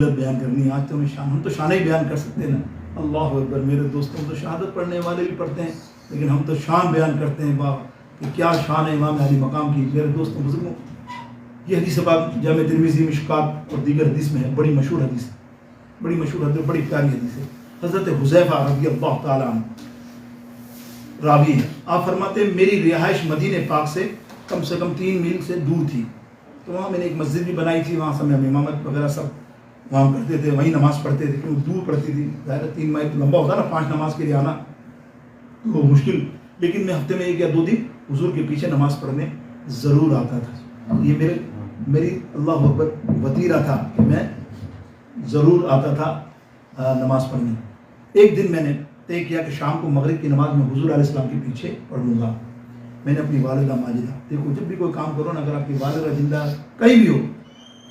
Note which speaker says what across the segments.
Speaker 1: بیان کرنی ہے. آج تو ہم تو شان ہی بیان کر سکتے ہیں نا. اللہ اکبر. میرے دوستوں تو شہادت پڑھنے والے بھی پڑھتے ہیں لیکن ہم تو شان بیان کرتے ہیں با کہ کیا شان ہے امام علی مقام کی. میرے دوستوں بزرگوں یہ حدیث بات جامع ترمذی مشکات اور دیگر حدیث میں ہے. بڑی مشہور حدیث ہے, بڑی مشہور حدیث, بڑی پیاری حدیث ہے. حضرت حذیفہ رضی اللہ تعالیٰ عنہ راوی ہے. آپ فرماتے ہیں میری رہائش مدینہ پاک سے کم 3 میل سے دور تھی. تو وہاں میں نے ایک مسجد بھی بنائی تھی. وہاں سے ہم امامت وغیرہ سب وہاں کرتے تھے, وہیں نماز پڑھتے تھے کیونکہ دور پڑتی تھی. ظاہر 3 میل تو لمبا ہوتا نا, 5 نماز کے لیے آنا تو مشکل. لیکن میں ہفتے میں 1 یا 2 دن حضور کے پیچھے نماز پڑھنے ضرور آتا تھا. یہ میری اللہ اکبر وطیرہ تھا کہ میں ضرور آتا تھا نماز پڑھنے. ایک دن میں نے طے کیا کہ شام کو مغرب کی نماز میں حضور علیہ السلام کے پیچھے پڑھوں گا. میں نے اپنی والدہ ماجدہ, دیکھو جب بھی کوئی کام کرو نا, اگر آپ کی والدہ زندہ کہیں بھی ہو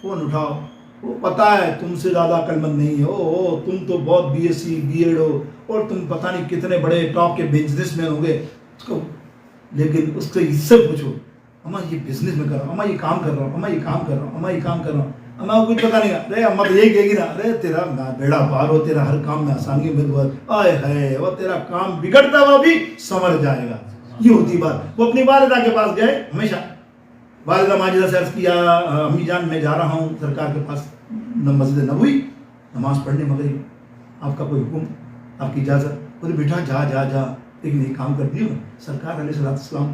Speaker 1: فون اٹھاؤ. وہ پتہ ہے تم سے زیادہ عقلمند نہیں ہو, تم تو بہت B S C B Ed ہو اور تم پتہ نہیں کتنے بڑے ٹاپ کے بزنس مین ہوں گے اس کو, لیکن اس سے اس سے پوچھو اماں یہ بزنس میں کر رہا ہوں, اماں یہ کام کر رہا ہوں, اماں یہ کام کر رہا ہوں, اماں یہ کام کر رہا ہوں. اماں کو کچھ پتہ نہیں. ارے اماں تو یہی کہے گی نا, ارے تیرا بیڑا پار ہو, تیرا ہر کام میں آسانی ہے, آئے ہے اور تیرا کام بگڑتا ہوا بھی سنور جائے گا. یہ ہوتی بات. وہ اپنی والدہ کے پاس گئے. ہمیشہ والدہ ماجدہ سے عرض کیا امی جان میں جا رہا ہوں سرکار کے پاس مسجد نبوی نماز پڑھنے مغرب, آپ کا کوئی حکم, آپ کی اجازت؟ بولے بیٹا جا جا جا, لیکن ایک کام کر دیو, سرکار علیہ السلام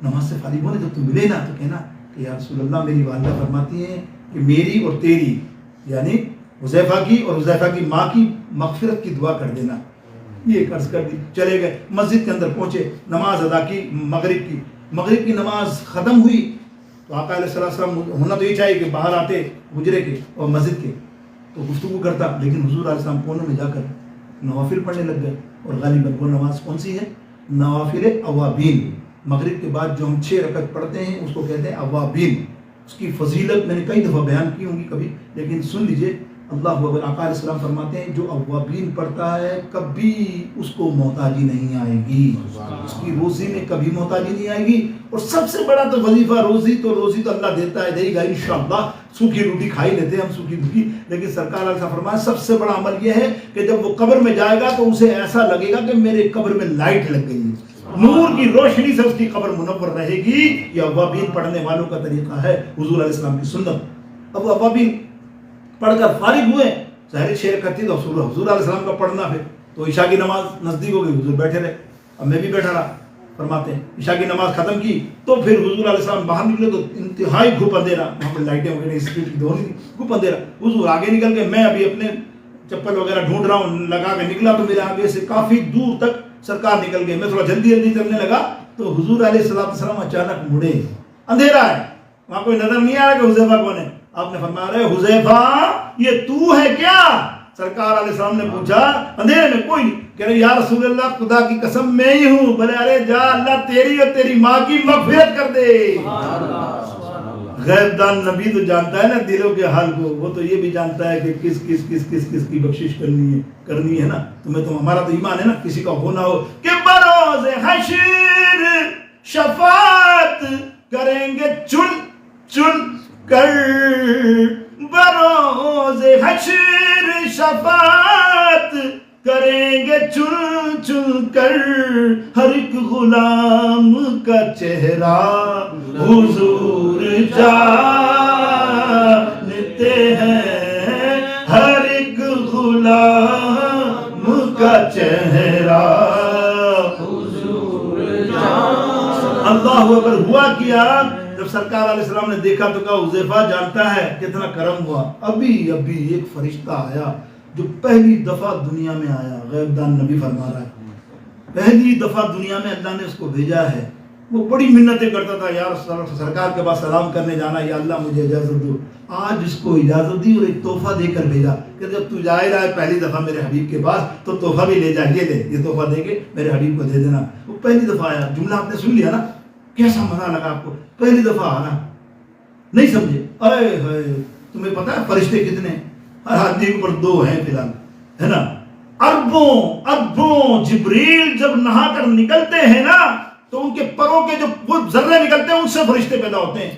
Speaker 1: نماز سے فارغ ہونے جب تم ملے نا تو کہنا کہ یا رسول اللہ میری والدہ فرماتی ہیں کہ میری اور تیری یعنی حذیفہ کی اور حذیفہ کی ماں کی مغفرت کی دعا کر دینا. یہ عرض کر دی. چلے گئے, مسجد کے اندر پہنچے, نماز ادا کی مغرب کی نماز ختم ہوئی تو آقا علیہ السلام ہونا تو یہ چاہیے کہ باہر آتے حجرے کے اور مسجد کے تو گفتگو کرتا, لیکن حضور علیہ السلام کونوں میں جا کر نوافل پڑھنے لگ گئے. اور غالباً وہ نماز کون سی ہے؟ نوافل اوابین. مغرب کے بعد جو ہم 6 رکعت پڑھتے ہیں اس کو کہتے ہیں اوابین. اس کی فضیلت میں نے کئی دفعہ بیان کی ہوں گی کبھی, لیکن سن لیجئے. اللہ اکبر. آقا علیہ السلام فرماتے ہیں جو اوابین پڑھتا ہے کبھی اس کو محتاجی نہیں آئے گی, اس کی روزی میں کبھی محتاجی نہیں آئے گی. اور سب سے بڑا تو وظیفہ روزی تو اللہ دیتا ہے, دے گا انشاءاللہ. سوکھی روٹی کھائی لیتے ہیں ہم, سوکھی روٹی, لیکن سرکار علیہ السلام فرمایا سب سے بڑا عمل یہ ہے کہ جب وہ قبر میں جائے گا تو اسے ایسا لگے گا کہ میرے قبر میں لائٹ لگ گئی ہے, نور کی روشنی سے اس کی قبر منور رہے گی. یہ اوابین پڑھنے والوں کا طریقہ ہے, حضور علیہ السلام کی سنت. اب اوابین پڑھ کر فارغ ہوئے, ظاہر 6 رکعت تھی تو حضور علیہ السلام کا پڑھنا پھر تو عشاء کی نماز نزدیک ہو گئی. حضور بیٹھے رہے, اب میں بھی بیٹھا رہا. فرماتے ہیں عشاء کی نماز ختم کی تو پھر حضور علیہ السلام باہر نکلے تو انتہائی گھپ اندھیرا, وہاں پہ لائٹیں وغیرہ اسٹریٹ کی دونوں گھپ اندھیرا. حضور آگے نکل کے, میں ابھی اپنے چپل وغیرہ ڈھونڈ رہا ہوں, لگا کے نکلا تو میرے آگے سے کافی دور تک سرکار نکل گئے. میں تھوڑا جلدی چلنے لگا تو حضور علیہ السلام اچانک مڑے, اندھیرا ہے, وہاں کوئی نظر نہیں آ رہا کہ حذیفہ کون ہے. آپ نے فرمایا رہے حذیفہ یہ تو ہے کیا؟ سرکار علیہ السلام نے پوچھا اندھیرے میں کوئی نہیں. کہہ رہے یا رسول اللہ خدا کی قسم میں ہی ہوں. بولے ارے جا, اللہ تیری اور تیری ماں کی مغفرت کر دے. غیب دان نبی تو جانتا ہے نا دلوں کے حال کو, وہ تو یہ بھی جانتا ہے کہ کس کی بخشش کرنی ہے نا. تمہیں تو ہمارا تو ایمان ہے نا, کسی کا ہونا ہو کہ بروز حشر شفاعت کریں گے چن کر, بروز حشر شفاعت کریں گے چن کر, ہر ایک غلام کا چہرہ حضور جانتے ہیں, ہر ایک غلام کا چہرہ حضور جانتے. اللہ اکبر. ہوا کیا جب سرکار علیہ السلام نے دیکھا تو کہا حذیفہ جانتا ہے کتنا کرم ہوا. ابھی ایک فرشتہ آیا جو پہلی دفعہ دنیا میں آیا. غیب دان نبی فرما رہا ہے پہلی دفعہ دنیا میں اللہ نے اس کو بھیجا ہے. وہ بڑی منتیں کرتا تھا, یار سرکار کے پاس سلام کرنے جانا, یا اللہ مجھے اجازت دو. آج اس کو اجازت دی اور ایک تحفہ دے کر بھیجا کہ جب تو جائے رہا ہے پہلی دفعہ میرے حبیب کے پاس تو تحفہ بھی لے جا, یہ تحفہ دے کے میرے حبیب کو دے دینا. وہ پہلی دفعہ آیا. جملہ آپ نے سن لیا نا, کیسا مزہ لگا آپ کو؟ پہلی دفعہ آنا نہیں سمجھے. اے ہائے, تمہیں پتا ہے فرشتے کتنے ہیں؟ ہر آدمی پر 2 ہیں فی الحال, ہے نا. اربوں جبریل جب نہا کر نکلتے ہیں نا تو ان کے پروں کے جو وہ ذرے نکلتے ہیں ان سے فرشتے پیدا ہوتے ہیں.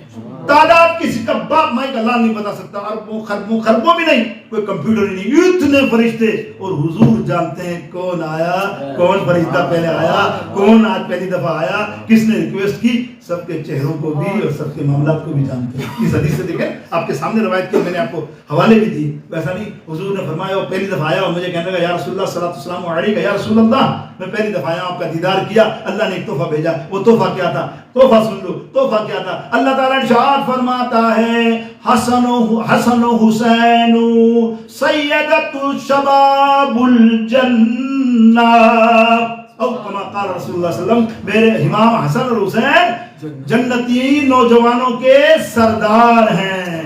Speaker 1: تعداد کسی کا باپ مائی کا لال نہیں بتا سکتا، اربوں خربوں بھی نہیں، کوئی کمپیوٹر ہی نہیں، اتنے فرشتے، اور حضور جانتے ہیں کون آیا، کون فرشتہ پہلے آیا، کون آج پہلی دفعہ آیا، کس نے ریکویسٹ کی، سب کے چہروں کو بھی اور سب کے معاملات کو بھی جانتے ہیں۔ اس حدیث سے دیکھیں، آپ کے سامنے روایت کی، میں نے آپ کو حوالے بھی دیے، ویسا نہیں حضور نے فرمایا وہ پہلی دفعہ آیا اور مجھے کہنے لگا یا رسول اللہ صلی اللہ علیہ وسلم علیکہ یا رسول اللہ، میں پہلی دفعہ آیا، آپ کا دیدار کیا، اللہ نے ایک تحفہ بھیجا، وہ تحفہ کیا تھا؟ تحفہ سن لو، تحفہ کیا تھا؟ اللہ تعالیٰ ارشاد فرماتا ہے حسن و حسین سیدۃ شباب الجنہ، او کما قال رسول اللہ صلی اللہ علیہ وسلم، میرے امام حسن اور حسین جنتی نوجوانوں کے سردار ہیں۔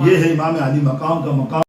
Speaker 1: یہ ہے امام علی مقام کا مقام۔